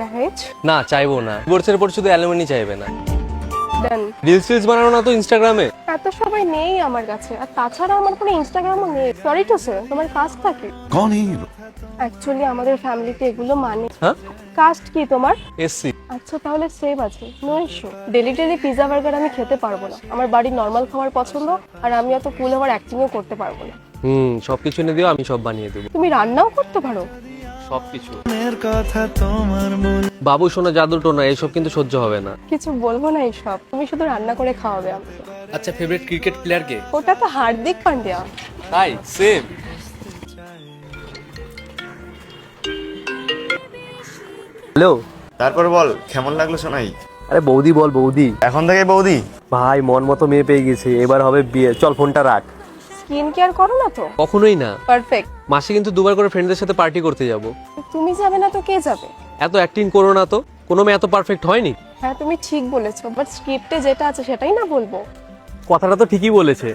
দহেজ না চাইবো না, ডিভোর্সের পর শুধু অ্যালুমিনি চাইবে না। ডান। রিলস বানানো না তো ইনস্টাগ্রামে? এত সবাই নেই আমার কাছে, আর তাছাড়া আমার কোনো ইনস্টাগ্রামও নেই। সরি টু সে, তোমার কাজটা কি? कौन है ये लोग? অ্যাকচুয়ালি আমাদের ফ্যামিলিতে এগুলো মানে। হ্যাঁ, কাস্ট কি তোমার? এসসি। আচ্ছা তাহলে সেভ আছে, no issue. Daily daily pizza burger আমি খেতে পারবো না, আমার বাড়ির নর্মাল খাবার পছন্দ। আর আমি এত কুল আবার অ্যাক্টিংও করতে পারবো না। সবকিছু এনে দিও, আমি সব বানিয়ে দেবো। তুমি রান্নাও করতে পারো? সবকিছু। বাবু সোনা জাদু টোনা এসব কিন্তু সহ্য হবে না। কিছু বলবো না এইসব, তুমি শুধু রান্না করে খাওয়াবে আমাকে। আচ্ছা, ফেভারিট ক্রিকেট প্লেয়ার কে? ওটা তো হার্দিক পান্ডিয়া। তাই? সেম। হ্যালো। তারপর বল, কেমন লাগলো শোনাই? আরে বৌদি বল বৌদি। এখন থেকে বৌদি? ভাই মন মতো মেয়ে পেয়ে গেছি, এবার হবে বিয়ে। চল ফোনটা রাখ। স্কিন কেয়ার করো না তো? কখনোই না। পারফেক্ট। মাসে কিন্তু 2বার করে ফ্রেন্ডদের সাথে পার্টি করতে যাব। তুমি যাবে না তো কে যাবে? এত অ্যাক্টিং করো না তো, কোনো মেয়ে এত পারফেক্ট হয়নি। হ্যাঁ তুমি ঠিক বলেছো, বাট স্ক্রিপ্টে যেটা আছে সেটাই না বলবো। কথাটা তো ঠিকই বলেছে।